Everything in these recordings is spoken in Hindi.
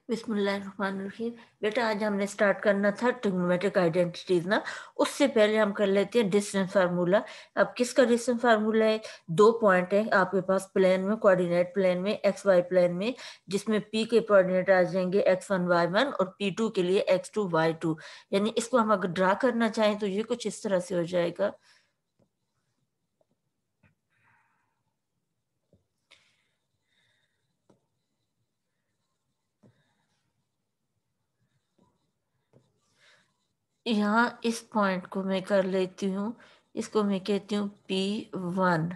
बिस्मिल्लाहिर्रहमानिर्रहीम। बेटा आज हमने स्टार्ट करना था ट्रिग्नोमेट्रिक आइडेंटिटीज ना। उससे पहले हम कर लेते हैं डिस्टेंस फार्मूला। अब किसका डिस्टेंस फार्मूला है? दो पॉइंट है आपके पास प्लेन में, कोऑर्डिनेट प्लेन में, एक्स वाई प्लेन में, जिसमें पी के कोऑर्डिनेट आ जाएंगे x1 y1 और p2 के लिए x2 y2। यानी इसको हम अगर ड्रा करना चाहें तो ये कुछ इस तरह से हो जाएगा। यहाँ इस पॉइंट को मैं कर लेती हूँ, इसको मैं कहती हूँ P1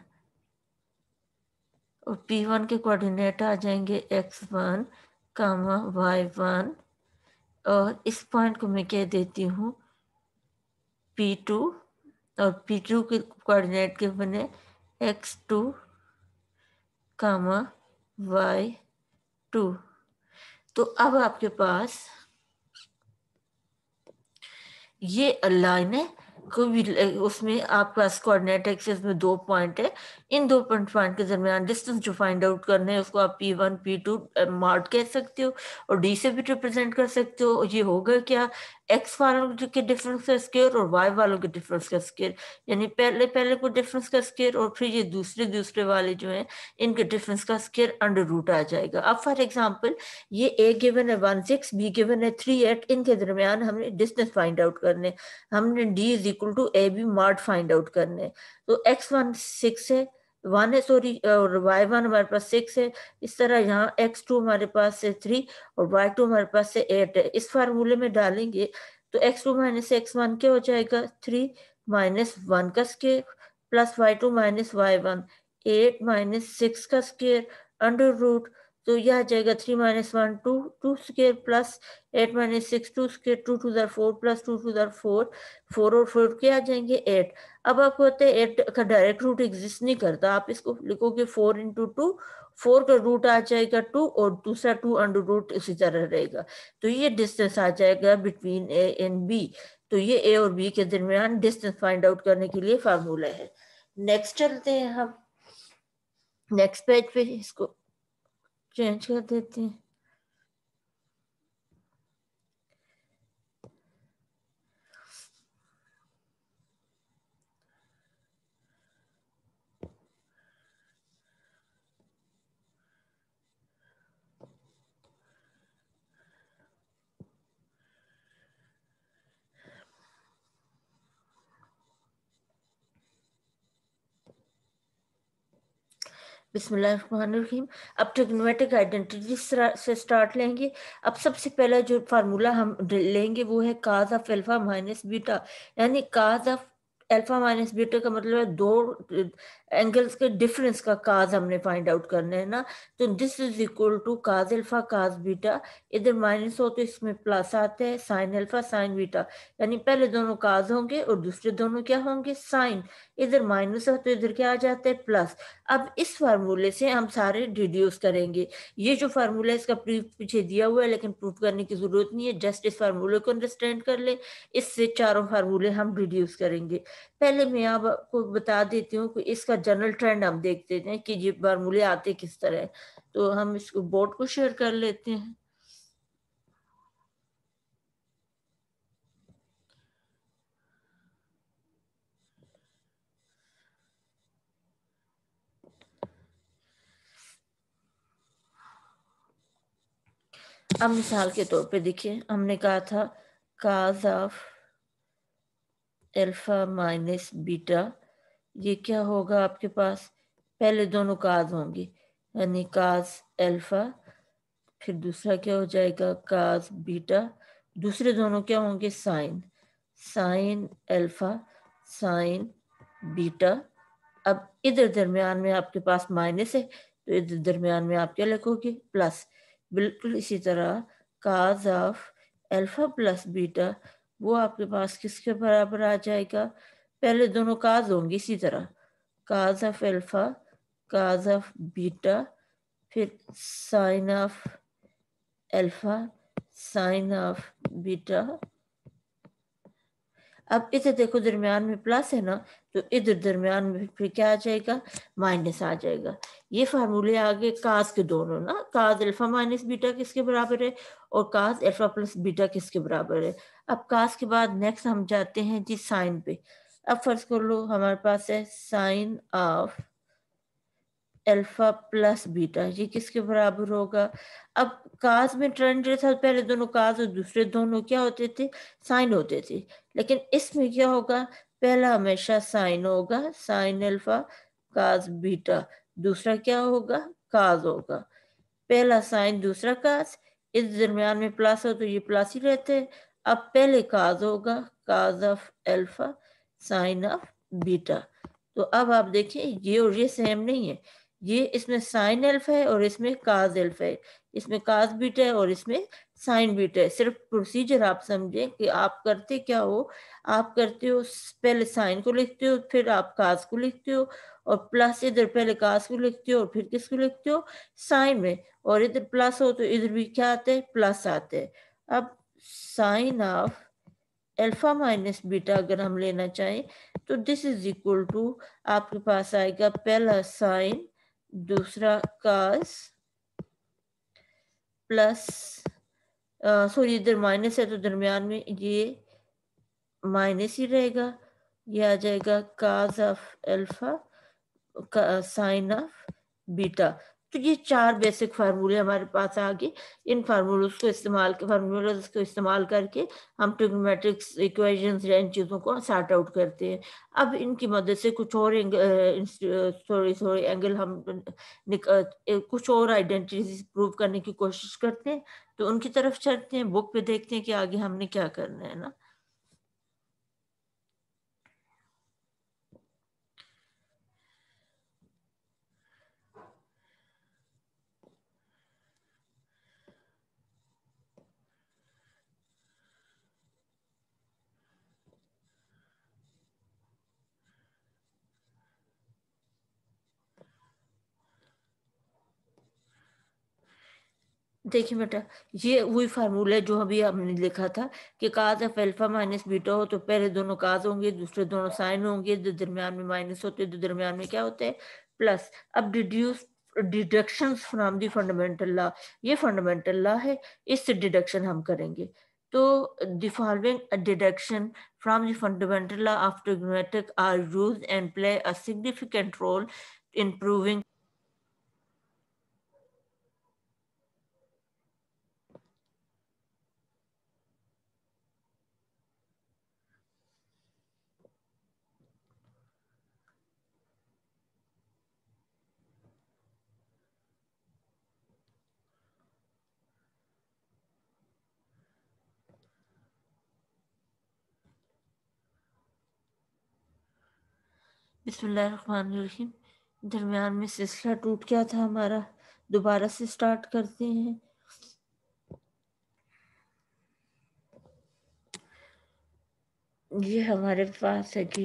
और P1 के कोऑर्डिनेट आ जाएंगे x1 y1 और इस पॉइंट को मैं कह देती हूँ P2 और P2 के कोऑर्डिनेट के बने x2 y2। तो अब आपके पास ये लाइन है, कोई भी उसमें आपके पास कोऑर्डिनेट एक्सिस में दो पॉइंट है। इन दो पॉइंट के दरमियान डिस्टेंस जो फाइंड आउट करने हैं उसको आप P1 P2 मॉड कह सकते हो और डी से भी रिप्रेजेंट कर सकते हो। ये होगा क्या? एक्स वालों के डिफरेंस का स्क्वायर और वाई वालों के डिफरेंस का स्क्वायर। यानी पहले पहले को डिफरेंस का स्क्वायर और फिर ये दूसरे दूसरे वाले जो हैं इनके डिफरेंस का स्क्वायर अंडर रूट आ जाएगा। अब फॉर एग्जाम्पल ये ए गिवन है 1 6, बी गिवन है 3 8, इनके दरमियान हमने डिस्टेंस फाइंड आउट करने, हमने d is equal to a b mod find out करने। तो x1 6 है, 1 है सॉरी, और y1 हमारे पास 6 है। इस तरह यहाँ x2 हमारे पास से 3 और y2 हमारे पास से 8 है। इस फार्मूले में डालेंगे तो x2 माइनस x1 क्या हो जाएगा? 3 माइनस 1 का square plus y2 minus y1 8 minus 6 का स्क्वायर अंडर रूट। तो यह आ जाएगा 3 minus 1 2 2 square plus 8 minus 6 2 square 2 to the 4 plus 2 to the 4 4 और 4 क्या आ जाएंगे 8। अब आपको होता है 8 का डायरेक्ट रूट एग्जिस्ट नहीं करता, आप इसको लिखोगे 4 इंटू 2, 4 का रूट आ जाएगा 2 और दूसरा 2 अंडर रूट इसी तरह रहेगा। तो ये डिस्टेंस आ जाएगा बिटवीन ए एंड बी। तो ये ए और बी के दरमियान डिस्टेंस फाइंड आउट करने के लिए फार्मूला है। नेक्स्ट चलते हैं हम, नेक्स्ट पेज पे इसको चेंज कर देते हैं। बिस्मिल्लाहिर्रहमानिर्रहीम। अब ट्रिग्नोमेट्रिक आइडेंटिटी से स्टार्ट लेंगे। अब सबसे पहला जो फार्मूला हम लेंगे वो है cos of alpha minus beta. यानी काज ऑफ अल्फा माइनस बीटा का मतलब है दो एंगल्स के डिफरेंस का काज हमने फाइंड आउट करना है ना। तो this is equal to cos alpha cos beta. इधर माइनस हो तो इसमें प्लस आता है, साइन अल्फा साइन बीटा। यानी पहले दोनों काज होंगे और दूसरे दोनों क्या होंगे? साइन। इधर माइनस हो तो इधर क्या आ जाता है? प्लस। अब इस फार्मूले से हम सारे डिड्यूस करेंगे। ये जो फार्मूला है इसका प्रूफ पीछे दिया हुआ है लेकिन प्रूफ करने की जरूरत नहीं है, जस्ट इस फार्मूले को अंडरस्टैंड कर ले। इससे चारों फार्मूले हम डिड्यूस करेंगे। पहले मैं आपको बता देती हूँ कि इसका जनरल ट्रेंड हम देखते हैं कि ये फार्मूले आते किस तरह है। तो हम इसको बोर्ड को शेयर कर लेते हैं। अब मिसाल के तौर पे देखिए, हमने कहा था काज ऑफ अल्फा माइनस बीटा। ये क्या होगा आपके पास? पहले दोनों काज होंगे, यानी काज अल्फा, फिर दूसरा क्या हो जाएगा? Cos beta. दूसरे दोनों क्या होंगे? Sine, sine alpha sine beta. अब इधर दरमियान में आपके पास माइनस है तो इधर दरमियान में आप क्या लिखोगे? प्लस। बिल्कुल इसी तरह cos of alpha plus beta वो आपके पास किसके बराबर आ जाएगा? पहले दोनों काज होंगे इसी तरह, cos of alpha cos of beta, फिर sine of alpha sine of beta. अब इधर देखो दरमियान में प्लस है ना, तो इधर दरमियान में फिर क्या आ जाएगा, माइनस आ जाएगा। ये फार्मूले आगे काज के दोनों ना, काज अल्फा माइनस बीटा किसके बराबर है और काज अल्फा प्लस बीटा किसके बराबर है। अब काज के बाद नेक्स्ट हम जाते हैं जी साइन पे। अब फर्ज कर लो हमारे पास है sine of alpha plus beta, ये किसके बराबर होगा। अब काज में ट्रेंड जो था, पहले दोनों काज और दूसरे दोनों क्या होते थे, साइन होते थे। लेकिन इसमें क्या होगा, पहला हमेशा साइन होगा, साइन अल्फा काज बीटा, दूसरा क्या होगा, काज होगा। पहला साइन दूसरा काज, इस दरमियान में प्लस हो तो ये प्लस ही रहते हैं। अब पहले काज होगा, cos of alpha sine of beta. तो अब आप देखिए ये और ये सेम नहीं है, ये इसमें साइन अल्फा है और इसमें काज अल्फा है, इसमें काज बीटा है और इसमें साइन बीटा है। सिर्फ प्रोसीजर आप समझें कि आप करते क्या हो, आप करते हो पहले साइन को लिखते हो, फिर आप काज को लिखते हो, और प्लस इधर पहले काज को लिखते हो और फिर किसको लिखते हो, साइन में, और इधर प्लस हो तो इधर भी क्या आते हैं, प्लस आते हैं। अब sine of alpha minus beta अगर हम लेना चाहें तो दिस इज इक्वल टू, आपके पास आएगा पहला साइन दूसरा कास प्लस, सॉरी इधर माइनस है तो दरमियान में ये माइनस ही रहेगा, ये आ जाएगा cos of alpha sine of beta. तो ये चार बेसिक फार्मूले हमारे पास आ गए। इन फार्मूलों को इस्तेमाल करके हम ट्रिग्नोमेट्रिक्स इक्वेशंस या इन चीज़ों को सॉर्ट आउट करते हैं। अब इनकी मदद से कुछ और थोड़ी एंगल हम कुछ और आइडेंटिटीज प्रूव करने की कोशिश करते हैं। तो उनकी तरफ चलते हैं, बुक पे देखते हैं कि आगे हमने क्या करना है ना। देखिए बेटा, ये वही फार्मूला है जो अभी हमने लिखा था कि cos of alpha minus beta हो तो पहले दोनों काज होंगे, दूसरे दोनों साइन होंगे, जो दरमियान में माइनस होते हैं, जो दरमियान में क्या होते हैं, प्लस। अब deductions from the fundamental law, ये फंडामेंटल लॉ है, इससे डिडक्शन हम करेंगे। तो the following deduction from the fundamental law of trigonometric are used and play a significant role in proving. बिस्मिल्लाहिर्रहमानिर्रहीम। दरमियान में सिलसिला टूट गया था हमारा, दोबारा से स्टार्ट करते हैं। ये हमारे पास है कि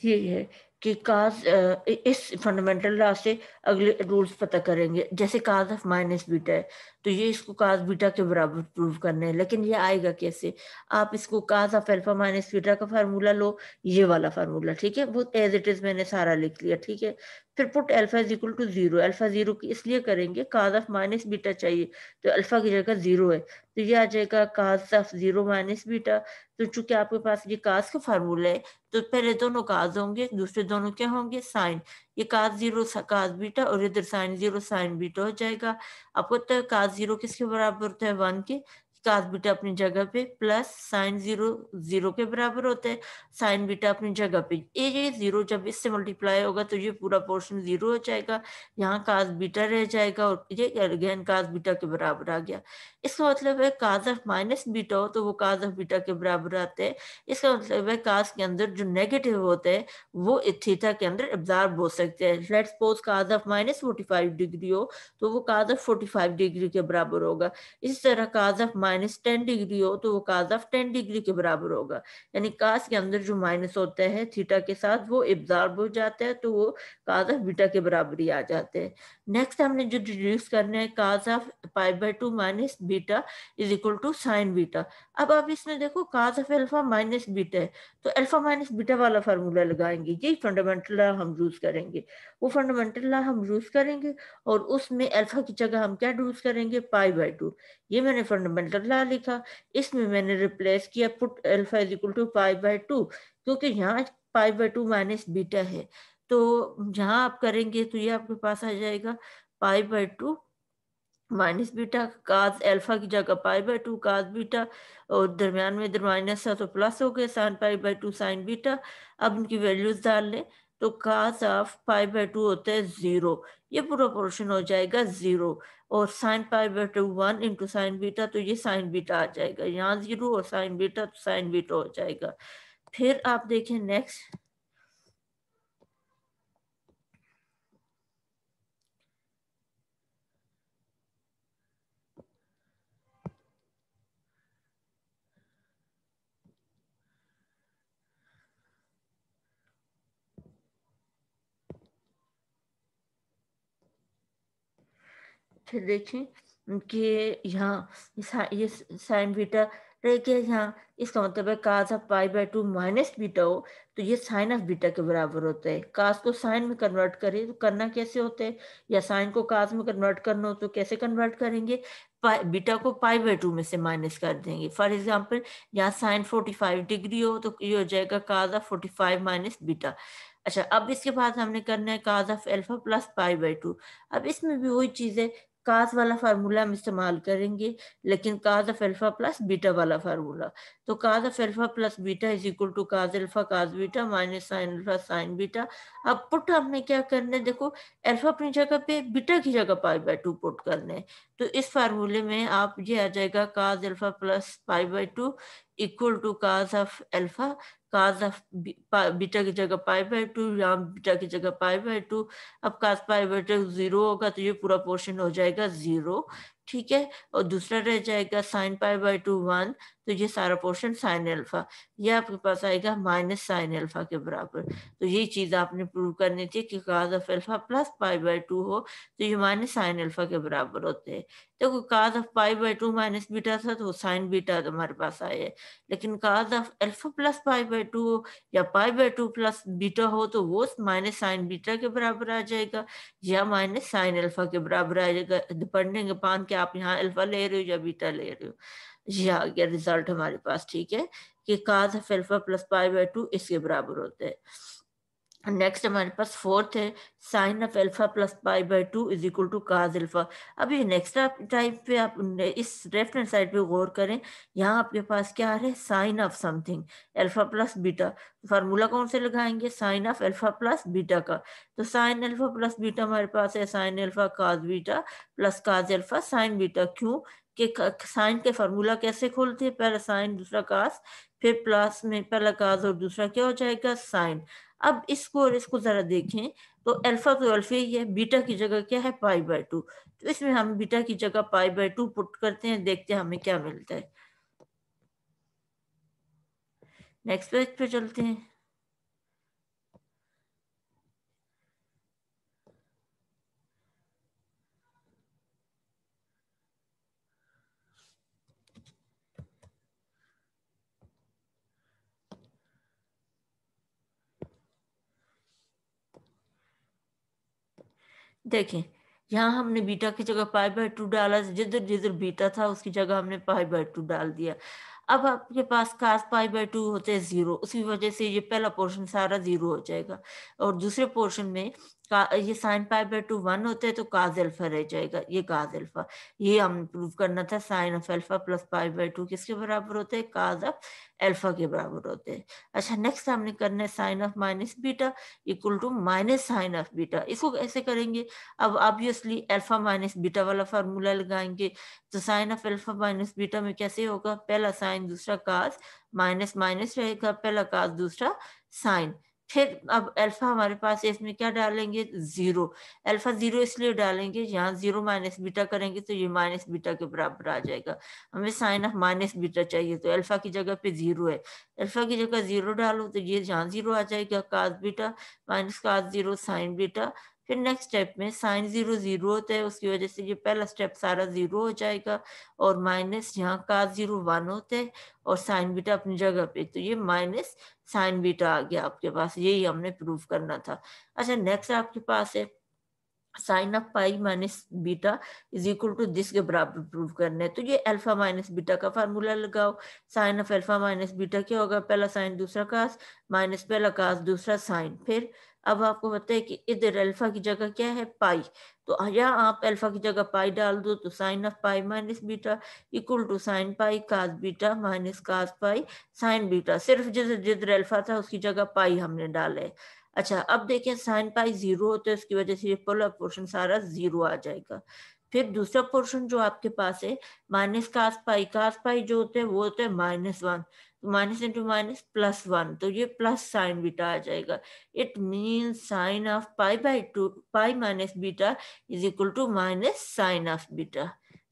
ये है कि काज इस फंडामेंटल लॉ से अगले रूल्स पता करेंगे। जैसे काज ऑफ माइनस बीटा है तो ये इसको काज बीटा के बराबर प्रूव करना है, लेकिन ये आएगा कैसे, आप इसको काज ऑफ अल्फा माइनस बीटा का फार्मूला लो, ये वाला फार्मूला, ठीक है, वो एज इट इज मैंने सारा लिख लिया, ठीक है। फिर put alpha is equal to zero, alpha zero की इसलिए करेंगे, काज ऑफ माइनस बीटा चाहिए तो अल्फा की जगह जीरो है, तो ये आ जाएगा cos of zero minus beta. तो चूंकि आपके पास ये काज का फार्मूला है तो पहले दोनों काज होंगे, दूसरे दोनों क्या होंगे, साइन। ये काज जीरो काज बीटा और इधर साइन जीरो साइन बीटा हो जाएगा। आपको पता है काज जीरो किसके बराबर होता है, 1 के, काज बीटा अपनी जगह पे, प्लस साइन जीरो जीरो के बराबर होता है, साइन बीटा अपनी जगह पे। ये जीरो जब इससे मल्टीप्लाई होगा तो ये पूरा पोर्शन जीरो हो जाएगा, यहाँ काज बीटा रह जाएगा और ये अगेन काज बीटा के बराबर आ गया। इसका मतलब है काज ऑफ माइनस बीटा हो तो वो काज ऑफ बीटा के बराबर आते हैं। इसका मतलब है काज के अंदर जो नेगेटिव होते हैं वो थीटा के अंदर एब्जॉर्ब हो सकते हैं। Let's suppose cause of minus 45 degree हो तो वो काज ऑफ 45 डिग्री के बराबर होगा। इस तरह काज ऑफ -10 डिग्री हो तो वो काज ऑफ 10 डिग्री के बराबर होगा। यानी काज के अंदर जो माइनस होता है थीटा के साथ वो एब्जॉर्ब हो जाता है, तो वो काज ऑफ बीटा के बराबर ही आ जाते हैं। नेक्स्ट हमने जो डिड्यूस करना है, cos of π/2 minus beta is equal to sine beta. अब आप इसमें देखो cos of alpha minus beta है, तो अल्फा माइनस बीटा वाला फार्मूला लगाएंगे, यही फंडामेंटल लॉ हम यूज करेंगे। वो फंडामेंटल लॉ हम यूज करेंगे और उसमें अल्फा की जगह हम क्या यूज करेंगे, π/2। ये मैंने फंडामेंटल लॉ लिखा, इसमें मैंने रिप्लेस किया put alpha is equal to π/2, क्योंकि यहाँ π/2 माइनस बीटा है, तो जहाँ आप करेंगे तो ये आपके पास आ जाएगा π/2 माइनस बीटा, काज अल्फा की जगह π/2 काज बीटा, और दरमियान में इधर माइनस था तो प्लस हो गया साइन π/2 साइन बीटा। अब उनकी वैल्यूज डाल लें तो काज ऑफ π/2 होता है 0, ये पूरा पोर्शन हो जाएगा 0, और साइन π/2 1 इंटू साइन बीटा, तो ये साइन बीटा आ जाएगा, यहाँ 0 और साइन बीटा तो साइन बीटा हो जाएगा। फिर आप देखें नेक्स्ट, फिर देखें कि यहाँ ये साइन बीटा रह गया यहाँ, इसका मतलब है काज ऑफ π/2 माइनस बीटा हो तो ये साइन ऑफ बीटा के बराबर होता है। काज को साइन में कन्वर्ट करें तो करना कैसे होता है, या साइन को काज में कन्वर्ट करना हो तो कैसे कन्वर्ट करेंगे, बीटा को π/2 में से माइनस कर देंगे। फॉर एग्जाम्पल यहाँ साइन 45 डिग्री हो तो ये हो जाएगा काज ऑफ 45 माइनस बीटा। अच्छा, अब इसके बाद हमने करना है काज ऑफ अल्फा प्लस π/2। अब इसमें भी वही चीज है, काज वाला फार्मूला हम इस्तेमाल करेंगे, लेकिन cos of alpha plus beta वाला फार्मूला। तो cos of alpha plus beta is equal to cos alpha cos beta minus sine alpha sine beta. अब पुट हमने क्या करना है, देखो अल्फा अपनी जगह पे, बीटा की जगह π/2 पुट करना है, तो इस फार्मूले में आप ये आ जाएगा cos alpha plus π/2 equal to cos of alpha cos of beta की जगह π/2, या बीटा की जगह π/2। अब काज π/2 0 होगा तो ये पूरा पोर्शन हो जाएगा 0, ठीक है, और दूसरा रह जाएगा साइन π/2 1, तो ये सारा पोर्शन साइन अल्फा, ये आपके पास आएगा माइनस साइन अल्फा के बराबर। तो यही चीज आपने प्रूव करनी थी कि काज ऑफ अल्फा प्लस π/2 हो तो ये माइनस साइन अल्फा के बराबर होते हैं। देखो काज ऑफ π/2 माइनस बीटा था तो साइन बीटा तुम्हारे पास आया है, लेकिन काज ऑफ अल्फा प्लस π/2 या π/2 प्लस बीटा हो तो वो माइनस साइन बीटा के बराबर आ जाएगा, या माइनस साइन अल्फा के बराबर आ जाएगा, डिपेंडिंग अपॉन कि आप यहाँ अल्फा ले रहे हो या बीटा ले रहे हो। ये आ गया रिजल्ट हमारे पास, ठीक है, कि काज ऑफ अल्फा प्लस π/2 इसके बराबर होते हैं। नेक्स्ट हमारे पास फोर्थ है sine of alpha plus π/2 is equal to cos alpha. अब ये नेक्स्ट टाइप पे आप इस लेफ्ट हैंड साइड पे गौर करें, यहाँ आपके पास क्या आ रहा है, sine of something alpha plus beta. Formula कौन से लगाएंगे, sine of alpha plus beta का। तो साइन अल्फा प्लस बीटा हमारे पास है sine alpha cos beta plus cos alpha sine beta. क्यों कि साइन के फार्मूला कैसे खोलते हैं, पहला साइन दूसरा काज, फिर प्लस में पहला काज और दूसरा क्या हो जाएगा साइन। अब इसको और इसको जरा देखें तो अल्फा तो अल्फा ही है, बीटा की जगह क्या है π/2, तो इसमें हम बीटा की जगह π/2 पुट करते हैं, देखते हैं हमें क्या मिलता है। नेक्स्ट पेज पे चलते हैं। देखें यहाँ हमने बीटा की जगह π/2 डाला, जिधर जिधर बीटा था उसकी जगह हमने π/2 डाल दिया। अब आपके पास कास π/2 होते हैं 0, उसी वजह से ये पहला पोर्शन सारा 0 हो जाएगा, और दूसरे पोर्शन में ये साइन π/2 1 होते हैं तो काज अल्फा रह जाएगा, ये काज अल्फा। ये हम प्रूव करना था, साइन ऑफ अल्फा प्लस π/2 किसके बराबर होते हैं, काज ऑफ अल्फा के बराबर होते हैं। अच्छा, नेक्स्ट हमने करना है sine of minus beta equal to minus sine of beta. इसको कैसे करेंगे, अब ऑब्वियसली अल्फा माइनस बीटा वाला फार्मूला लगाएंगे, तो sine of alpha minus beta में कैसे होगा, पहला साइन दूसरा काज, माइनस माइनस रहेगा, पहला काज दूसरा साइन, फिर अब अल्फा हमारे पास है, इसमें क्या डालेंगे, जीरो। अल्फा जीरो इसलिए डालेंगे, यहाँ जीरो माइनस बीटा करेंगे तो ये माइनस बीटा के बराबर आ जाएगा। हमें साइन ऑफ माइनस बीटा चाहिए, तो अल्फा की जगह पे जीरो है, अल्फा की जगह जीरो डालो तो ये यहाँ जीरो आ जाएगा, cos beta minus cos zero sine beta. फिर नेक्स्ट स्टेप में साइन जीरो जीरो होता है, उसकी वजह से ये पहला स्टेप सारा जीरो हो जाएगा, और माइनस यहाँ कास जीरो वन होते हैं और साइन बीटा अपनी जगह पे, तो ये माइनस साइन बीटा आ गया आपके पास, यही हमने प्रूव करना था। अच्छा नेक्स्ट आपके पास है sine of pi minus beta is equal to this के बराबर प्रूव करना है, तो ये अल्फा माइनस बीटा का फार्मूला लगाओ। Sine of alpha minus beta क्या होगा, पहला साइन दूसरा कास, माइनस पहला कास दूसरा साइन। फिर अब आपको पता है कि इधर अल्फा की जगह क्या है, पाई, तो यहाँ आप अल्फा की जगह पाई डाल दो, तो sine of pi minus beta equal to sine pi cos beta minus cos pi sine beta, सिर्फ जिधर जिधर अल्फा था उसकी जगह पाई हमने डाला है। अच्छा अब देखें साइन पाई जीरो होता है, उसकी वजह से ये पोलर पोर्शन सारा जीरो आ जाएगा। फिर दूसरा पोर्शन जो आपके पास है माइनस कास पाई जो होते हैं वो होते हैं माइनस वन, तो minus into minus plus one, तो ये प्लस साइन बीटा आ जाएगा। It means sine of pi by two pi minus beta is equal to minus sine of beta.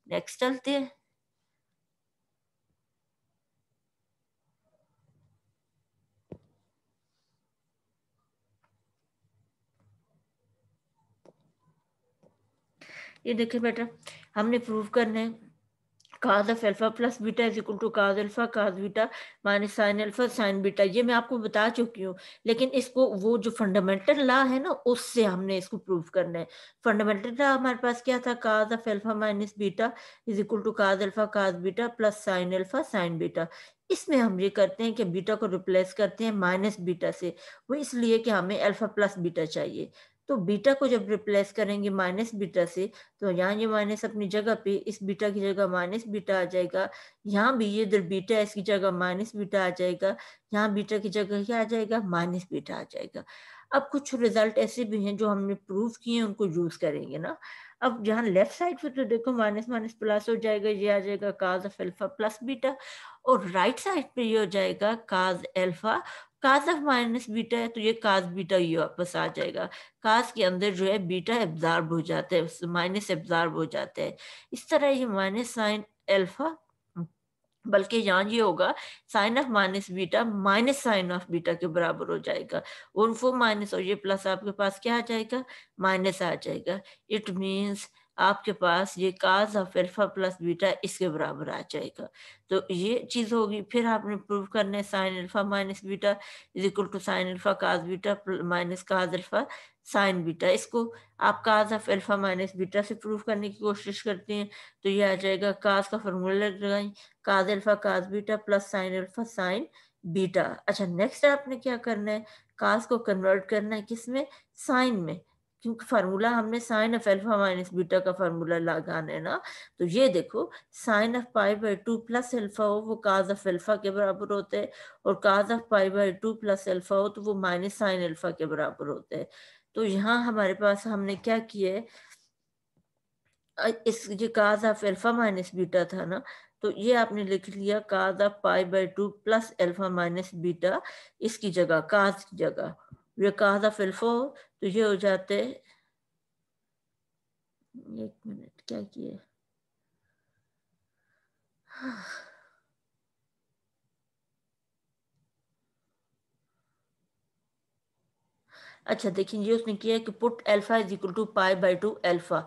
Next चलते हैं। ये देखिए बेटा, हमने प्रूव करना है cos of alpha plus beta is equal to cos alpha cos beta minus sine alpha sine beta, ये मैं आपको बता चुकी हूँ, लेकिन इसको वो जो फंडामेंटल लॉ है ना उससे हमने इसको प्रूव करना है। फंडामेंटल लॉ हमारे पास क्या था, cos of alpha minus beta is equal to cos alpha cos beta plus sine alpha sine beta. इसमें हम ये करते हैं कि बीटा को रिप्लेस करते हैं माइनस बीटा से, वो इसलिए कि हमें अल्फा प्लस बीटा चाहिए। तो बीटा को जब रिप्लेस करेंगे माइनस बीटा से, तो यहाँ ये माइनस अपनी जगह पे, इस बीटा की जगह माइनस बीटा आ जाएगा, यहाँ भी ये इधर बीटा है इसकी जगह माइनस बीटा आ जाएगा, यहाँ बीटा की जगह क्या आ जाएगा, माइनस बीटा आ जाएगा। अब कुछ रिजल्ट ऐसे भी हैं जो हमने प्रूव किए हैं, उनको यूज करेंगे ना। अब यहाँ लेफ्ट साइड पे तो देखो माइनस माइनस प्लस हो जाएगा, ये आ जाएगा cos of alpha plus beta, और राइट साइड पे ये हो जाएगा cos alpha cos of minus beta है, तो ये काज बीटा ये वापस आ जाएगा। कास के अंदर जो है बीटा एब्जॉर्ब हो जाता है, माइनस एब्जॉर्ब हो जाता है। इस तरह ये माइनस साइन अल्फा, बल्कि यहाँ ये होगा sine of minus beta minus sine of beta के बराबर हो जाएगा, और वो माइनस और ये प्लस आपके पास क्या आ जाएगा, माइनस आ जाएगा। इट मीन्स आपके पास ये cos of alpha plus beta इसके बराबर आ जाएगा। तो ये चीज होगी। फिर आपने प्रूव करना है sine alpha minus beta is equal to sine alpha cos beta minus cos alpha sine beta. इसको आप cos of alpha minus beta से प्रूव करने की कोशिश करते हैं, तो ये आ जाएगा काज का फॉर्मूला लगाएं, काज alpha cos beta plus sine alpha sine beta. अच्छा नेक्स्ट आपने क्या करना है, काज को कन्वर्ट करना है किसमें, साइन में, क्योंकि फार्मूला हमने sine of alpha minus beta का फार्मूला लगाना है ना। तो ये देखो sine of pi by two plus alpha हो वो काज ऑफ अल्फा के बराबर होते हैं, और cos of pi by two plus alpha हो तो वो माइनस साइन अल्फा के बराबर होते हैं। तो यहाँ हमारे पास हमने क्या किया है, इस ये cos of alpha minus beta था ना, तो ये आपने लिख लिया cos of pi by two plus alpha minus beta, इसकी जगह काज की जगह ये काज ऑफ अल्फा हो तो ये हो जाते, एक मिनट क्या किए, अच्छा देखिए ये उसने किया है कि put alpha is equal to pi by two alpha,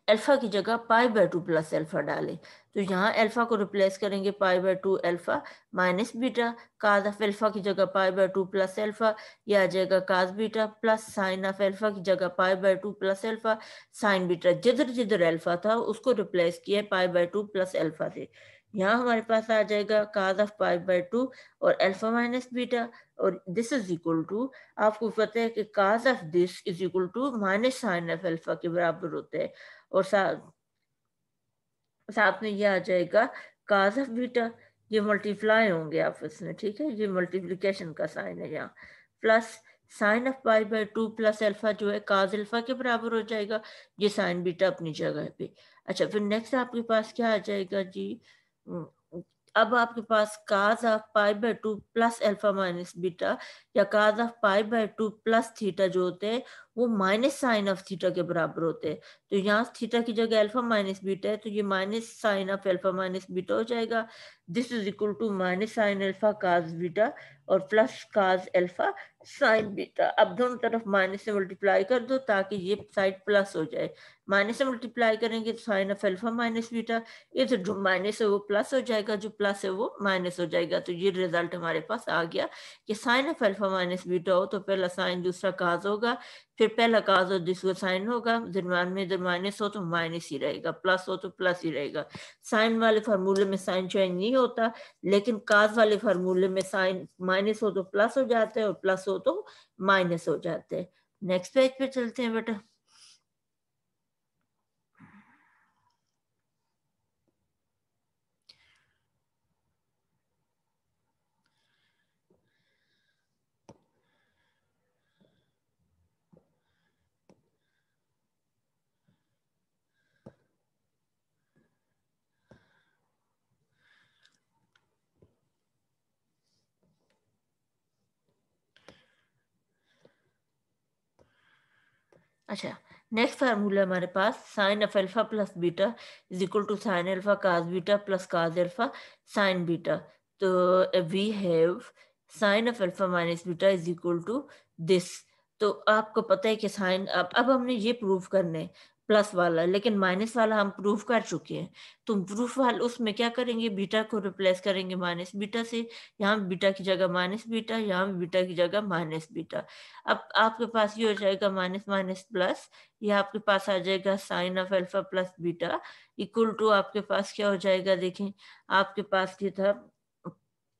alpha की जगह pi by two plus alpha डालें, तो यहाँ अल्फा को रिप्लेस करेंगे pi by two alpha minus beta, cos of alpha की जगह pi by two plus alpha, यह आ जाएगा cos beta plus sine of alpha की जगह pi by two plus alpha sine beta, जिधर जिधर अल्फा था उसको रिप्लेस किया पाई बाई टू प्लस अल्फा से। यहाँ हमारे पास आ जाएगा cos of pi by two और अल्फा माइनस बीटा, और दिस इज इक्वल टू, आपको पता है कि cos of this is equal to minus sine of alpha के बराबर होते हैं, और साथ में ये आ जाएगा काज ऑफ बीटा, ये मल्टीप्लाई होंगे आपस में, ठीक है, ये मल्टीप्लिकेशन का साइन है यहाँ, plus sine of pi by two plus alpha जो है काज अल्फा के बराबर हो जाएगा, ये साइन बीटा अपनी जगह पे। अच्छा फिर नेक्स्ट आपके पास क्या आ जाएगा जी, अब आपके पास cos of pi by two plus alpha minus beta या cos of pi by 2 plus theta जो होते हैं वो माइनस साइन ऑफ थीटा के बराबर होते हैं। तो यहाँ थीटा की जगह अल्फा माइनस बीटा है, तो ये minus sine of alpha minus beta हो जाएगा। This is equal to minus sine alpha cos beta और plus cos alpha sine beta. अब दोनों तरफ माइनस से मल्टीप्लाई कर दो ताकि ये साइड प्लस हो जाए। माइनस से मल्टीप्लाई करेंगे तो sine of alpha minus beta, इधर जो माइनस है वो प्लस हो जाएगा, जो प्लस है वो माइनस हो जाएगा। तो ये रिजल्ट हमारे पास आ गया कि sine of alpha minus beta हो तो पहला साइन दूसरा काज होगा, फिर पहला काज हो दूसरा साइन होगा, दरम्यान में इधर माइनस हो तो माइनस ही रहेगा, प्लस हो तो प्लस ही रहेगा। साइन वाले फार्मूले में साइन चेंज नहीं होता, लेकिन काज वाले फार्मूले में साइन माइनस हो तो प्लस हो जाते हैं और प्लस हो तो माइनस हो जाते हैं। नेक्स्ट पेज पे चलते हैं बेटा। अच्छा, नेक्स्ट फार्मूला हमारे पास sine of alpha plus beta is equal to sine alpha cos beta plus cos alpha sine beta. तो we have sine of alpha minus beta is equal to this. तो आपको पता है कि साइन, अब हमने ये प्रूव करने प्लस वाला, लेकिन माइनस वाला हम प्रूव कर चुके हैं। तो प्रूफ वाला उसमें क्या करेंगे, बीटा को रिप्लेस करेंगे माइनस बीटा से। यहाँ बीटा की जगह माइनस बीटा, यहाँ बीटा की जगह माइनस बीटा। अब आपके पास ये हो जाएगा माइनस माइनस प्लस, ये आपके पास आ जाएगा sine of alpha plus beta equal to आपके पास क्या हो जाएगा, देखें आपके पास ये था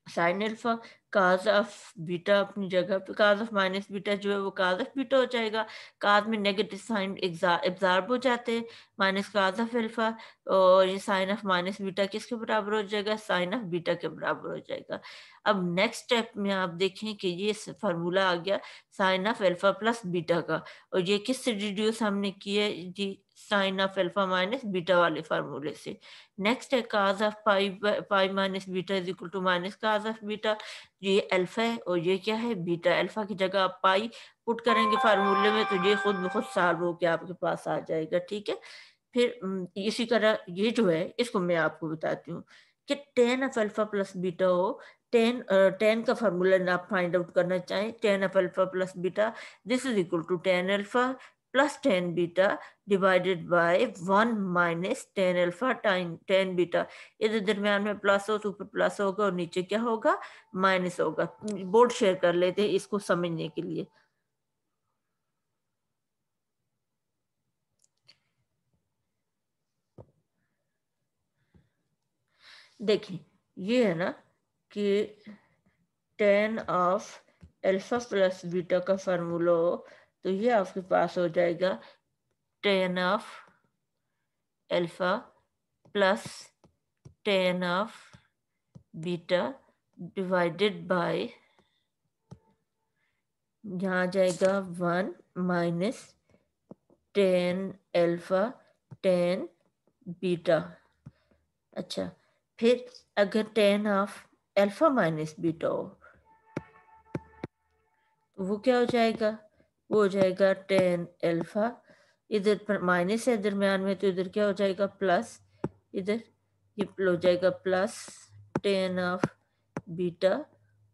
sign alpha cos of beta अपनी जगह पे, काज ऑफ माइनस बीटा जो है वो काज ऑफ बीटा हो जाएगा। काज में नेगेटिव साइन एब्जॉर्ब हो जाते हैं, माइनस काज ऑफ अल्फा, और ये साइन ऑफ माइनस बीटा किसके बराबर हो जाएगा, साइन ऑफ बीटा के बराबर हो जाएगा। अब नेक्स्ट स्टेप में आप देखें कि ये फार्मूला आ गया sine of alpha plus beta का, और ये किससे रिड्यूस हमने किया जी, sine of alpha minus beta वाले फार्मूले से। नेक्स्ट है cos of pi pi minus beta is equal to minus cos of beta. ये अल्फा है और ये क्या है बीटा। अल्फा की जगह आप पाई पुट करेंगे फार्मूले में तो ये खुद ब खुद सॉल्व होकर आपके पास आ जाएगा, ठीक है। फिर इसी तरह ये जो है इसको मैं आपको बताती हूँ कि tan of alpha plus beta हो, टेन टेन का फार्मूला आप फाइंड आउट करना चाहें, tan of alpha plus beta this is equal to tan alpha plus tan beta divided by one minus tan alpha time tan beta. इधर दरम्यान में प्लस हो तो ऊपर प्लस होगा और नीचे क्या होगा, माइनस होगा। बोर्ड शेयर कर लेते हैं इसको समझने के लिए। देखिए ये है ना कि tan of alpha plus beta का फार्मूला हो तो ये आपके पास हो जाएगा ten of alpha plus tan of beta divided bye, यहाँ जाएगा one minus tan alpha tan beta. अच्छा, फिर अगर ten of alpha minus beta हो वो क्या हो जाएगा, वो हो जाएगा टेन अल्फा, इधर पर माइनस है दरम्यान में तो इधर क्या हो जाएगा प्लस, इधर ये हो जाएगा plus tan of beta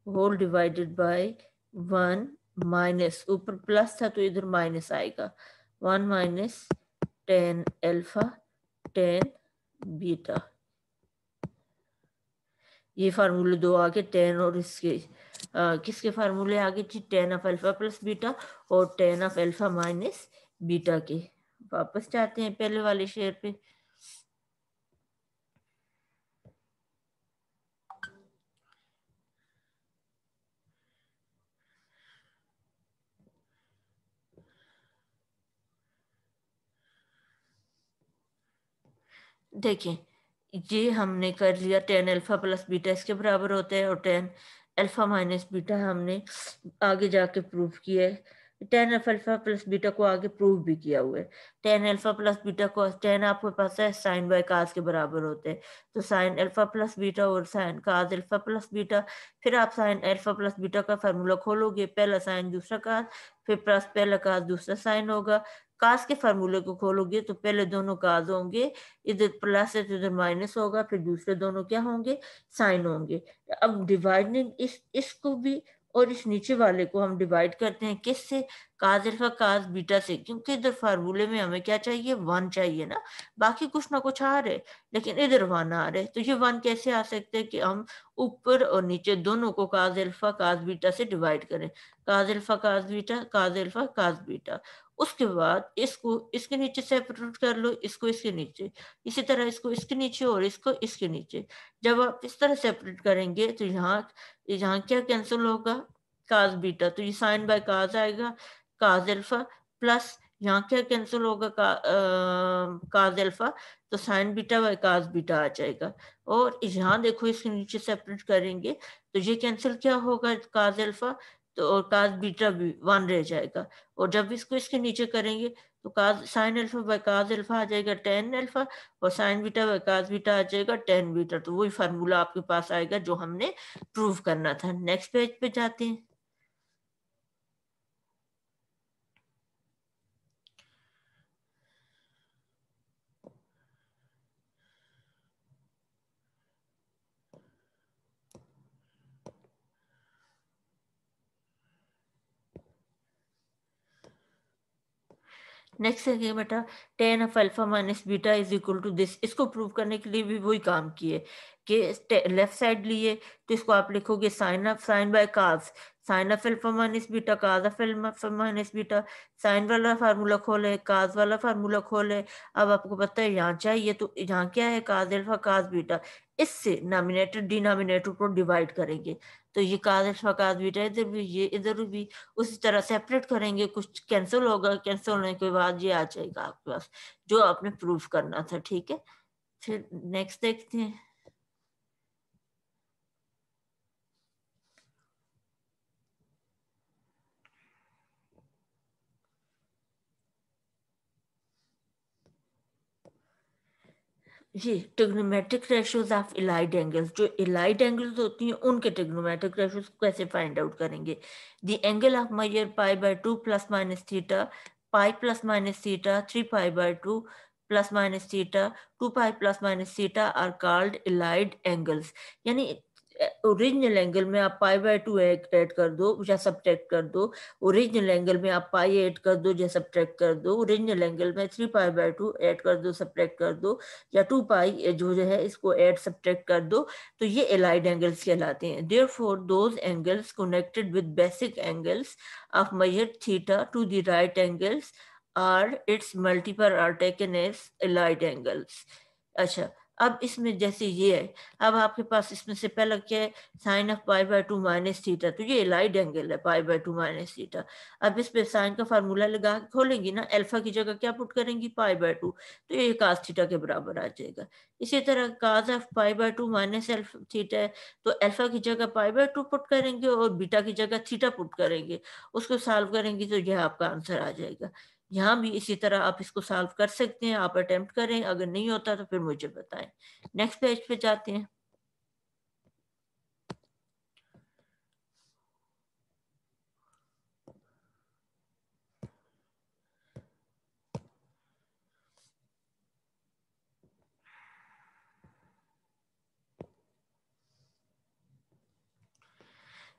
whole divided by one minus, ऊपर प्लस था तो इधर माइनस आएगा, one minus tan alpha tan beta. ये फार्मूले दो आगे टेन और इसके किसके फार्मूले आगे जी, tan of alpha plus beta और tan of alpha minus beta के। वापस जाते हैं पहले वाले शेयर पे। देखें ये हमने कर लिया टेन अल्फा प्लस बीटा इसके बराबर होते हैं और टेन अल्फा माइनस बीटा हमने आगे जाके प्रूफ किया है। टेन अल्फा प्लस बीटा को आगे प्रूव भी किया हुआ है। टेन अल्फा प्लस बीटा को टेन आपके पास है साइन बाय काज के बराबर होते हैं, तो साइन अल्फा प्लस बीटा और sine cos alpha plus beta. फिर आप साइन अल्फा प्लस बीटा का फार्मूला खोलोगे, पहला साइन दूसरा काज, फिर प्लस पहला काज दूसरा साइन होगा। काज के फार्मूले को खोलोगे तो पहले दोनों काज होंगे, इधर प्लस है तो इधर माइनस होगा, फिर दूसरे दोनों क्या होंगे, साइन होंगे। अब डिवाइडिंग इसको भी और इस नीचे वाले को हम डिवाइड करते हैं किससे, काज अल्फा काज बीटा से, क्योंकि इधर फार्मूले में हमें क्या चाहिए, वन चाहिए ना, बाकी कुछ ना कुछ आ रहे, लेकिन इधर वन आ रहे। तो ये वन कैसे आ सकते हैं कि हम ऊपर और नीचे दोनों को काज अल्फा काज बीटा से डिवाइड करें, काज अल्फा काज बीटा, काज अल्फा काज बीटा। उसके बाद इसको इसके नीचे सेपरेट कर लो, इसको इसके नीचे, इसी तरह इसको इसके नीचे और इसको इसके नीचे। जब आप इस तरह सेपरेट करेंगे तो यहाँ क्या कैंसिल होगा, काज बीटा, तो ये साइन बाय काज आएगा, काज अल्फा, प्लस यहाँ क्या कैंसिल होगा, काज अल्फा, तो sine beta by cos beta आ जाएगा। और यहाँ देखो इसके नीचे सेपरेट करेंगे तो ये कैंसिल क्या होगा, काज अल्फा, तो और काज बीटा भी वन रह जाएगा। और जब इसको इसके नीचे करेंगे तो cos sine alpha by cos alpha आ जाएगा टेन अल्फा, और sine beta by cos beta आ जाएगा टेन बीटा। तो वही फार्मूला आपके पास आएगा जो हमने प्रूव करना था। नेक्स्ट पेज पे जाते हैं। नेक्स्ट है बेटा, tan of alpha minus beta is equal to this. इसको प्रूव करने के लिए भी वही काम किए कि लेफ्ट साइड लिए तो इसको आप लिखोगे sine of sine by cos, sine of alpha minus beta, cos of alpha minus beta. Sine वाला फार्मूला खोले, काज वाला फार्मूला खोले। अब आपको पता है यहाँ चाहिए तो यहाँ क्या है, काज अल्फा काज बीटा, इससे नॉमिनेटर डिनोमिनेटर को डिवाइड करेंगे। तो ये काज अल्फा काज बीटा इधर भी, ये इधर भी उसी तरह सेपरेट करेंगे, कुछ कैंसिल होगा, कैंसिल होने के बाद ये आ जाएगा आपके पास जो आपने प्रूफ करना था। ठीक है, फिर नेक्स्ट देखते हैं। जी, trigonometric ratios of allied angles, जो इलाइड एंगल्स होती हैं उनके ट्रिग्नोमेट्रिक रेशियोज कैसे फाइंड आउट करेंगे। The angle of measure pi by two plus minus theta, pi plus minus theta, three pi by two plus minus theta, two pi plus minus theta are called allied angles. यानी ओरिजिनल एंगल में आप पाई बाय टू ऐड कर दो या सब्ट्रैक्ट कर दो, ओरिजिनल एंगल में आप पाई ऐड कर दो या सब्ट्रैक्ट कर दो, ओरिजिनल एंगल में three pi by to add कर दो सब्ट्रैक्ट कर दो, या टू पाई जो है इसको ऐड सब्ट्रैक्ट कर दो, तो ये एलाइड एंगल्स कहलाते हैं। Therefore those angles connected with basic angles of measure theta to the right angles or its multiple are taken as allied angles. अच्छा, अब इसमें जैसे ये है, अब आपके पास इसमें से पहला क्या है, sine of pi by two minus theta, तो ये एलाइड एंगल है pi by two minus theta. अब इस पे साइन का फार्मूला लगा खोलेंगी ना, अल्फा की जगह क्या पुट करेंगी, पाई बाय टू, तो ये कास थीटा के बराबर आ जाएगा। इसी तरह cos of pi by two minus alpha theta है, तो अल्फा की जगह पाई बाय टू पुट करेंगे और बीटा की जगह थीटा पुट करेंगे, उसको सॉल्व करेंगे तो यह आपका आंसर आ जाएगा। यहाँ भी इसी तरह आप इसको सॉल्व कर सकते हैं, आप अटेम्प्ट करें, अगर नहीं होता तो फिर मुझे बताएं। नेक्स्ट पेज पे जाते हैं।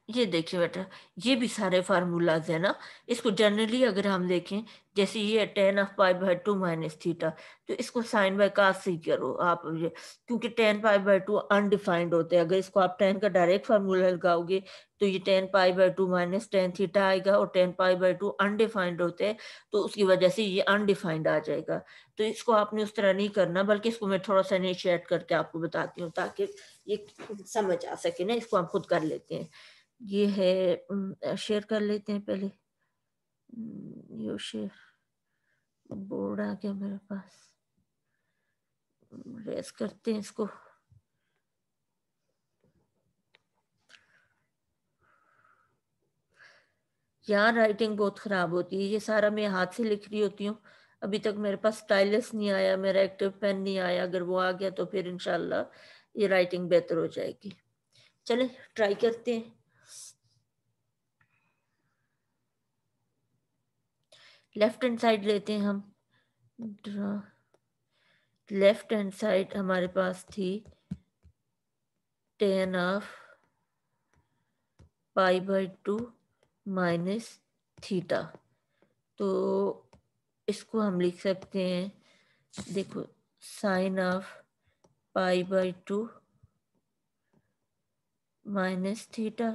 ये देखिए बेटा, ये भी सारे फार्मूलाज है ना। इसको जनरली अगर हम देखें, जैसे ये ten of pi by two minus theta, तो इसको साइन बाय कास से ही करो आप ये, क्योंकि ten pi by to undefined होते हैं। अगर इसको आप टेन का डायरेक्ट फार्मूला लगाओगे तो ये ten pi by two minus tan theta आएगा, और ten pi by to undefined होते हैं तो उसकी वजह से ये अनडिफाइंड आ जाएगा। तो इसको आपने उस तरह नहीं करना, बल्कि इसको मैं थोड़ा सा इनिशिएट करके आपको बताती हूँ ताकि ये समझ आ सके ना। इसको हम खुद कर लेते हैं। ये है, शेयर कर लेते हैं पहले। ये शेयर बोर्ड आ गया मेरे पास, रेस करते हैं इसको। यहाँ राइटिंग बहुत ख़राब होती है, ये सारा मैं हाथ से लिख रही होती हूँ। अभी तक मेरे पास स्टाइलस नहीं आया, मेरा एक्टिव पेन नहीं आया, अगर वो आ गया तो फिर इंशाल्लाह ये राइटिंग बेहतर हो जाएगी। चलें ट्राई करते हैं। लेफ्ट हैंड साइड लेते हैं हम। लेफ्ट हैंड साइड हमारे पास थी tan ऑफ π/2 माइनस थीटा। तो इसको हम लिख सकते हैं, देखो, साइन ऑफ π/2 माइनस थीटा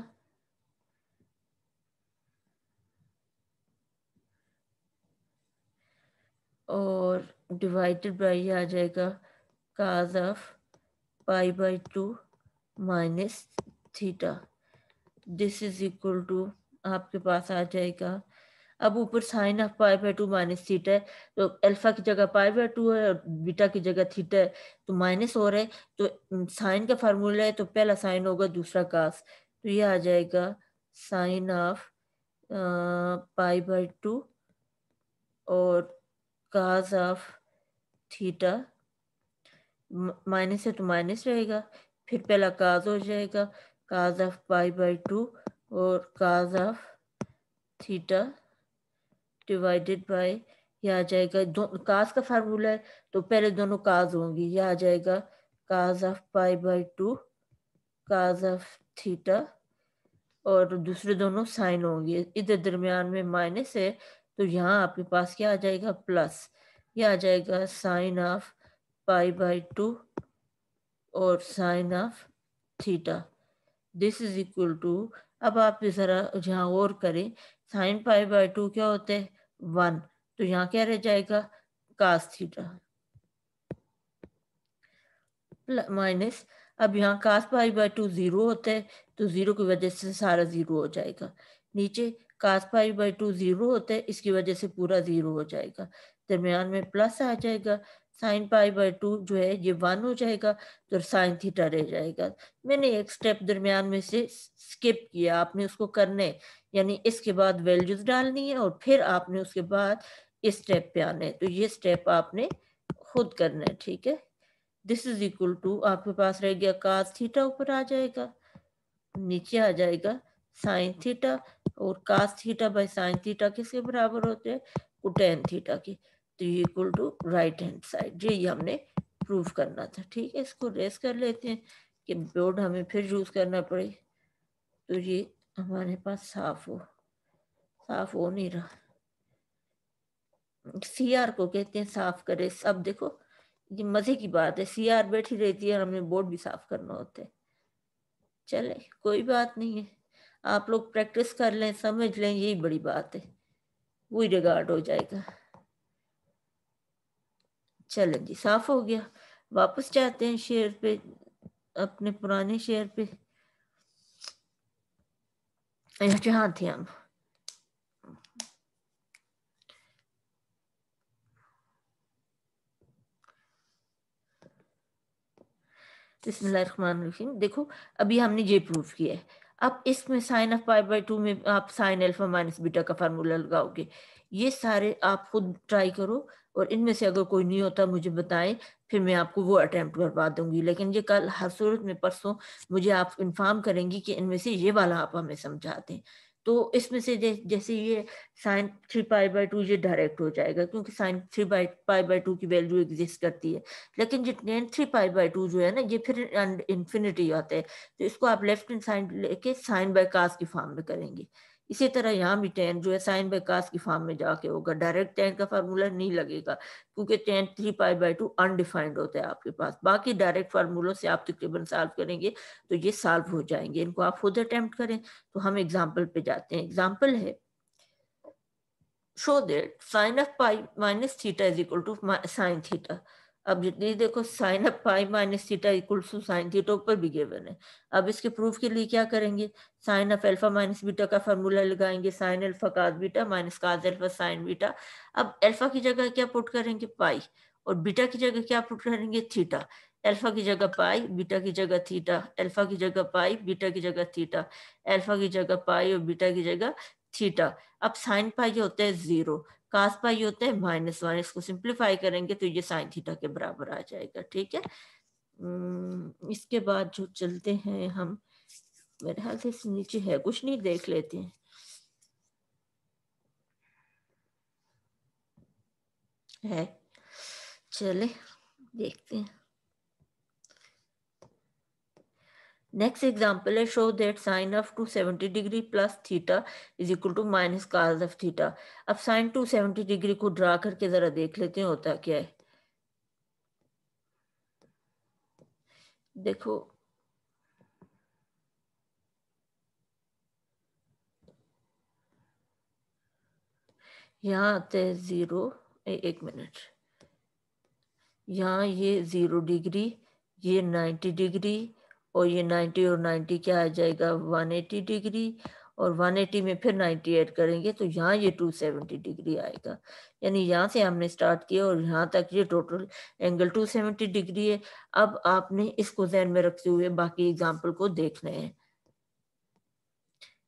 और डिवाइडेड बाई ये आ जाएगा cos of π/2 minus theta. This is equal to आपके पास आ जाएगा, अब ऊपर साइन ऑफ π/2 माइनस थीटा है, तो अल्फा की जगह π/2 है और बीटा की जगह थीटा है, तो माइनस हो रहा है, तो साइन का फार्मूला है, तो पहला साइन होगा दूसरा कास, तो ये आ जाएगा साइन ऑफ π/2 और काज ऑफ थीटा, माइनस है तो माइनस रहेगा, फिर पहला काज हो जाएगा काज ऑफ π/2 और cos of theta divided by, ये आ जाएगा, काज का फार्मूला है तो पहले दोनों काज होंगी, ये आ जाएगा cos of π/2 cause of theta और दूसरे दोनों साइन होंगे, इधर दरमियान में माइनस है, तो यहाँ आपके पास क्या आ जाएगा प्लस, ये आ जाएगा साइन ऑफ π/2 और sine of theta. This is equal to, अब आप जरा यहाँ और करें, साइन π/2 क्या होता है 1, तो यहाँ क्या रह जाएगा कास थीटा माइनस, अब यहाँ कास π/2 जीरो होता है, तो जीरो की वजह से सारा जीरो हो जाएगा, नीचे कास π/2 जीरो होता है, इसकी वजह से पूरा जीरो हो जाएगा, दरमियान में प्लस आ जाएगा, साइन π/2 जो है ये 1 हो जाएगा, तो साइन थीटा रह जाएगा। मैंने एक स्टेप दरमियान में से स्किप किया, आपने उसको करने, यानी इसके बाद वैल्यूज डालनी है और फिर आपने उसके बाद इस स्टेप पे आना है, तो ये स्टेप आपने खुद करना है, ठीक है। दिस इज इक्वल टू आपके पास रह गया कास थीटा, ऊपर आ जाएगा, नीचे आ जाएगा साइन थीटा, और cos theta by sine theta किसके बराबर होते हैं कोटेन थीटा के, तो ये equal to right hand side, ये हमने प्रूव करना था, ठीक है। इसको रेस कर लेते हैं कि बोर्ड हमें फिर यूज करना पड़े, तो ये हमारे पास साफ हो नहीं रहा, CR को कहते हैं साफ करे, अब देखो ये मजे की बात है, CR बैठी रहती है और हमें बोर्ड भी साफ करना होता है। चले कोई बात नहीं है, आप लोग प्रैक्टिस कर लें, समझ लें, यही बड़ी बात है, वही रिगार्ड हो जाएगा। चलें जी, साफ हो गया, वापस जाते हैं शेयर पे, अपने पुराने शेयर पे, जहाँ थे हम। बिस्मिल्लाहिर्रहमानिर्रहीम, देखो अभी हमने ये प्रूफ किया है, अब इसमें साइन ऑफ π/2 में आप साइन अल्फा माइनस बीटा का फार्मूला लगाओगे, ये सारे आप खुद ट्राई करो, और इनमें से अगर कोई नहीं होता मुझे बताएं, फिर मैं आपको वो अटेम्प्ट करवा दूंगी, लेकिन ये कल हर सूरत में परसों मुझे आप इन्फॉर्म करेंगी कि इनमें से ये वाला आप हमें समझा दें। तो इसमें से जैसे ये साइन 3π/2 ये डायरेक्ट हो जाएगा, क्योंकि साइन 3π/2 की वैल्यू एग्जिस्ट करती है, लेकिन जो tan 3π/2 जो है ना, ये फिर इन्फिनिटी आता है, तो इसको आप लेफ्ट हैंड साइड लेके साइन बाय कास की फॉर्म में करेंगे। इसी तरह यहाँ भी tan जो है साइन बाय कास की फॉर्म में जाके होगा, डायरेक्ट tan का फार्मूला नहीं लगेगा, क्योंकि tan 3π/2 अनडिफाइंड होता है आपके पास, बाकी डायरेक्ट फार्मूलों से आप तकरीबन सॉल्व करेंगे तो ये सॉल्व हो जाएंगे, इनको आप खुद अटेम्प्ट करें। तो हम एग्जाम्पल पे जाते हैं, एग्जाम्पल है show that sin of pi minus theta is equal to sin theta। अब ये देखो sine of pi minus theta equal to sine theta ऊपर भी गिवन है, अब इसके प्रूफ के लिए क्या करेंगे, sine of alpha minus beta का फार्मूला लगाएंगे, sine alpha cos beta minus cos alpha sine beta. अब अल्फा की जगह क्या पुट करेंगे पाई, और बीटा की जगह क्या पुट करेंगे थीटा, अल्फा की जगह पाई, बीटा की जगह थीटा, अल्फा की जगह पाई, बीटा की जगह थीटा, अल्फा की जगह पाई और बीटा की जगह थीटा। अब साइन पाई होता है 0, कास पाई होता है -1। इसको सिंप्लीफाई करेंगे तो ये साइन थीटा के बराबर आ जाएगा। ठीक है, इसके बाद जो चलते हैं हम, मेरे ख्याल से इससे नीचे है कुछ नहीं, देख लेते हैं। है, चले देखते हैं। नेक्स्ट एग्जाम्पल है, show that sine of 270 degree plus theta is equal to minus cos of theta. अब साइन 270 डिग्री को ड्रा करके जरा देख लेते हैं होता क्या है। देखो यहाँ आते हैं 0, एक मिनट, यहाँ ये 0 डिग्री, ये 90 डिग्री, और ये 90 और 90 क्या आ जाएगा 180 डिग्री, और 180 में फिर 90 ऐड करेंगे तो यहाँ ये 270 डिग्री आएगा। यानी यहाँ से हमने स्टार्ट किया और यहाँ तक ये टोटल एंगल 270 डिग्री है। अब आपने इसको ध्यान में रखते हुए बाकी एग्जाम्पल को देखना है।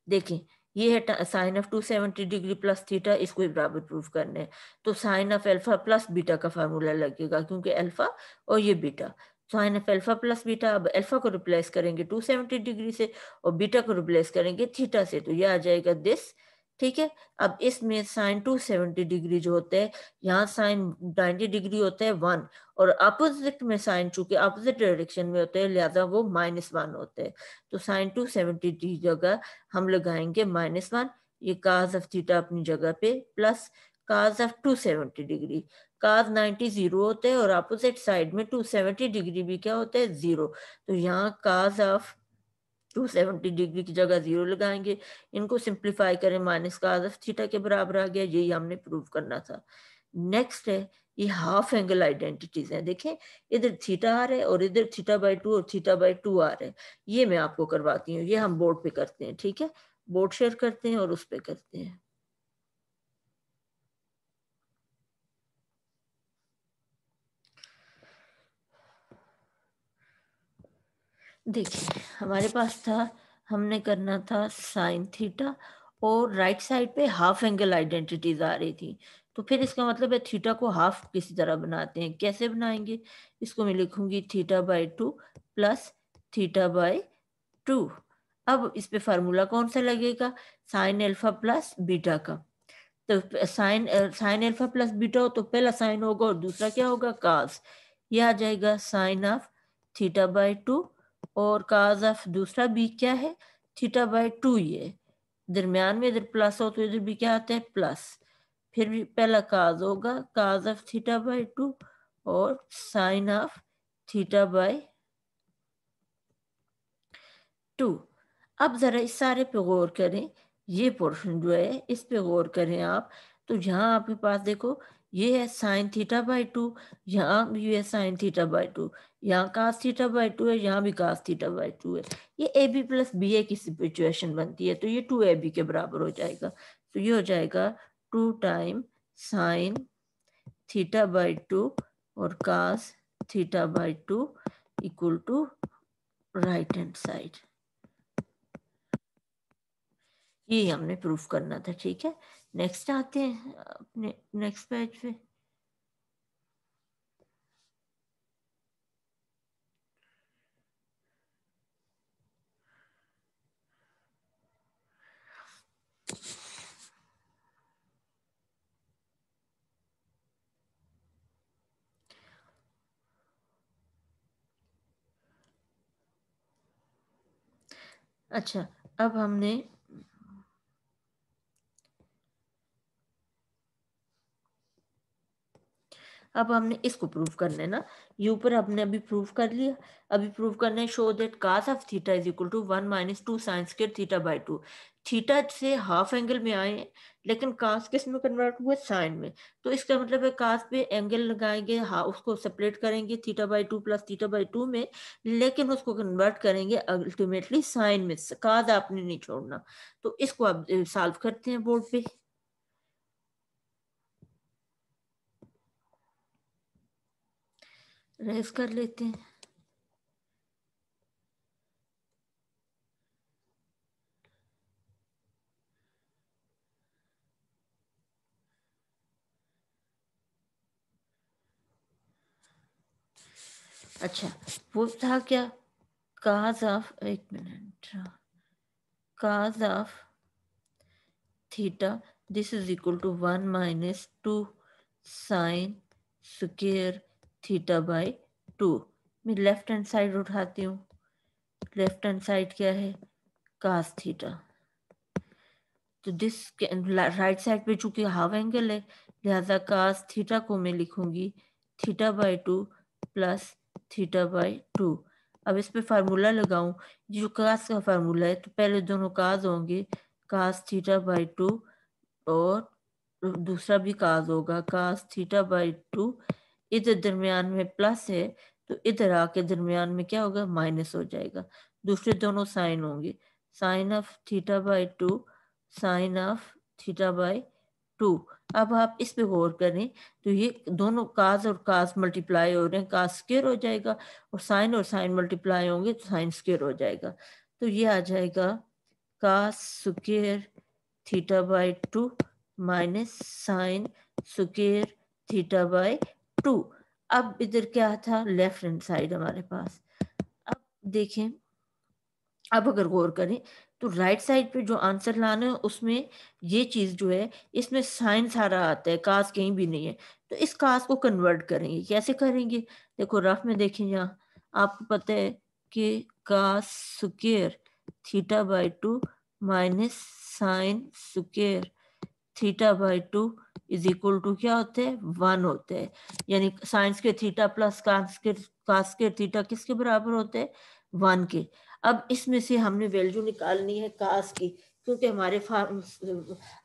देखें, ये है sine of 270 degree plus theta, इसको ही बराबर प्रूफ करना है। तो sine of alpha plus beta का फार्मूला लगेगा, क्योंकि अल्फा और ये beta. Sine of alpha plus beta, अब अल्फा को रिप्लेस करेंगे 270 डिग्री से और बीटा को रिप्लेस करेंगे थीटा से, तो ये आ जाएगा दिस। ठीक है, अब इसमें साइन 270 डिग्री जो होता है, यहाँ साइन 90 डिग्री होता है 1, और अपोजिट में साइन चूंकि अपोजिट डायरेक्शन में होता है लिहाजा वो -1 होता है। तो साइन 270 की जगह हम लगाएंगे -1, ये काज ऑफ थीटा अपनी जगह पे, प्लस काज ऑफ 270 डिग्री। काज 90 0 होते हैं और अपोजिट साइड में 270 डिग्री भी क्या होता है 0। तो यहाँ काज ऑफ 270 डिग्री की जगह 0 लगाएंगे, इनको सिंप्लीफाई करें, माइनस काज ऑफ थीटा के बराबर आ गया। यही हमने प्रूव करना था। नेक्स्ट है, ये हाफ एंगल आइडेंटिटीज हैं। देखें, इधर थीटा आ रहा है और इधर थीटा/2 और थीटा/2 आ रहा है। ये मैं आपको करवाती हूँ, ये हम बोर्ड पे करते हैं। ठीक है, बोर्ड शेयर करते हैं और उस पे करते हैं। देखिए, हमारे पास था, हमने करना था साइन थीटा, और राइट साइड पे हाफ एंगल आइडेंटिटीज आ रही थी। तो फिर इसका मतलब है थीटा को हाफ किसी तरह बनाते हैं। कैसे बनाएंगे, इसको मैं लिखूंगी थीटा/2 प्लस थीटा/2। अब इस पे फार्मूला कौन सा लगेगा, साइन अल्फा प्लस बीटा का। तो sine sine alpha plus beta हो तो पहला साइन होगा और दूसरा क्या होगा काज। ये आ जाएगा साइन ऑफ थीटा/2, और काज ऑफ दूसरा भी क्या है थीटा/2। ये दरमियान में इधर प्लस हो तो इधर भी क्या आता है प्लस। फिर भी पहला काज होगा काज ऑफ थीटा/2 और साइन ऑफ थीटा/2। अब जरा इस सारे पे गौर करें, ये पोर्शन जो है इस पे गौर करें आप। तो यहाँ आपके पास देखो, ये है साइन थीटा/2, यहाँ भी है साइन थीटा/2, यहाँ कास थीटा/2 है, यहाँ भी कास थीटा/2 है। ये ए बी प्लस बी ए की सिचुएशन बनती है, तो ये 2ab के बराबर हो जाएगा। तो ये हो जाएगा 2 टाइम साइन थीटा/2 और कास थीटा/2 equal to right hand side. ये हमने प्रूफ करना था। ठीक है, नेक्स्ट आते हैं अपने नेक्स्ट पेज पे। अच्छा, अब हमने इसको प्रूव करना है ना। ये ऊपर हमने अभी प्रूव कर लिया, अभी प्रूव करना है show that cos of theta is equal to 1 - 2 sine square theta. Theta से हाफ एंगल में आए हैं, लेकिन कास किस में कन्वर्ट हुए साइन में। तो इसका मतलब है कास पे एंगल लगाएंगे, हाँ उसको सेपरेट करेंगे थीटा/2 प्लस थीटा/2 में, लेकिन उसको कन्वर्ट करेंगे अल्टीमेटली साइन में। कास आपने नहीं छोड़ना। तो इसको अब सॉल्व करते हैं बोर्ड पे। रेस कर लेते हैं। अच्छा, वो था क्या, cos ऑफ, एक मिनट, cos of theta this is equal to 1 minus 2 sine square theta by 2। मैं लेफ्ट हैंड साइड उठाती हूँ, लेफ्ट हैंड साइड क्या है, cos थीटा। तो दिस राइट साइड पे चूंकि हाफ एंगल है, लिहाजा cos थीटा को मैं लिखूंगी theta by 2 plus theta by 2। अब इस पे फार्मूला लगाऊं, जो cos का फार्मूला है, तो पहले दोनों cos होंगे, cos थीटा बाई 2, और दूसरा भी cos होगा, cos थीटा बाई 2। इधर दरमियान में प्लस है, तो इधर आके दरमियान में क्या होगा, माइनस हो जाएगा। दूसरे दोनों साइन होंगे, sine of theta by 2, sine of theta by 2। अब आप इस पे गौर करें, तो ये दोनों काज और काज मल्टीप्लाई हो रहे हैं, काज स्क्वायर हो जाएगा, और साइन मल्टीप्लाई होंगे तो साइन स्क्वायर हो जाएगा। तो ये आ जाएगा cos square theta by 2 minus sine square theta by 2। अब इधर क्या था, लेफ्ट हैंड साइड हमारे पास। अब देखें, अब अगर गौर करें तो राइट साइड पे जो आंसर लाना है उसमें ये चीज जो है, इसमें साइन सारा आता है, कास कहीं भी नहीं है। तो इस कास को कन्वर्ट करेंगे, कैसे करेंगे, देखो रफ में देखें, यहाँ आपको पता है कि cos square theta by 2 minus sine square theta by 2 is equal to क्या होते हैं, 1 होते हैं। यानी साइंस के थीटा प्लस कास के थीटा किसके बराबर होते हैं, 1 के। अब इसमें से हमने वैल्यू निकालनी है कास की, क्योंकि हमारे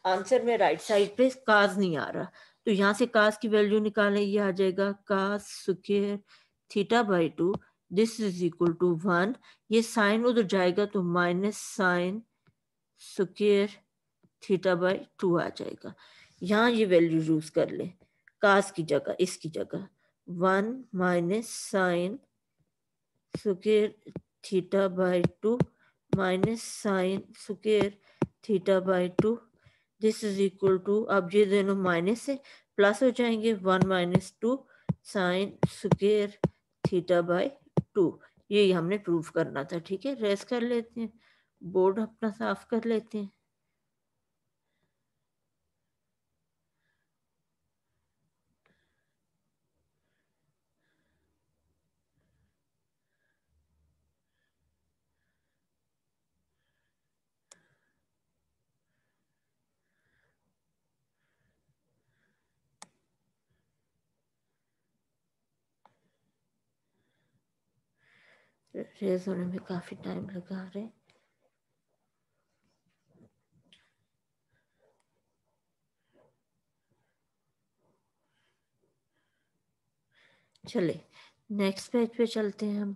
आंसर में राइट साइड पे कास नहीं आ रहा। तो यहाँ से कास की वैल्यू निकालें, ये आ जाएगा cos square theta by 2 this is equal to 1। ये साइन उधर जाएगा तो minus sine square theta by 2 आ जाएगा। यहाँ ये वैल्यू यूज कर ले, कास की जगह, इसकी जगह 1 minus sine square theta by 2 minus sine square theta by 2 this is equal to, अब ये दोनों माइनस से प्लस हो जाएंगे, 1 minus 2 sine square theta by 2। ये हमने प्रूव करना था। ठीक है, रेस कर लेते हैं, बोर्ड अपना साफ कर लेते हैं। रेज होने में काफी टाइम लगा रहे। चले नेक्स्ट पेज पे चलते हैं हम।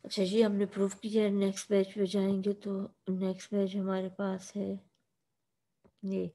अच्छा जी, हमने प्रूफ किया है। नेक्स्ट पेज पे जाएंगे तो नेक्स्ट पेज हमारे पास है ये,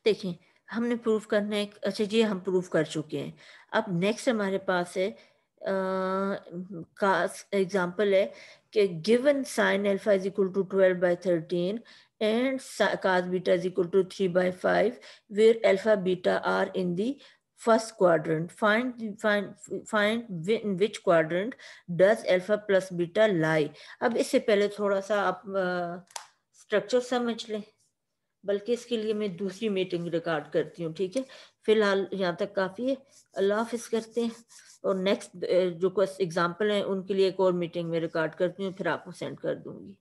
देखिए हमने प्रूफ करना है। अच्छा जी, हम प्रूफ कर चुके हैं। अब नेक्स्ट हमारे पास है का एग्जांपल है कि given sine alpha is equal to 12/13 and cos beta is equal to 3/5 where alpha beta are in the first quadrant. Find in which quadrant does alpha plus beta lie. अब इससे पहले थोड़ा सा आप स्ट्रक्चर समझ लें, बल्कि इसके लिए मैं दूसरी मीटिंग रिकॉर्ड करती हूँ। ठीक है, फिलहाल यहाँ तक काफ़ी है। अल्लाह हाफिज़ करते हैं, और नेक्स्ट जो एग्जाम्पल हैं उनके लिए एक और मीटिंग में रिकॉर्ड करती हूँ, फिर आपको सेंड कर दूँगी।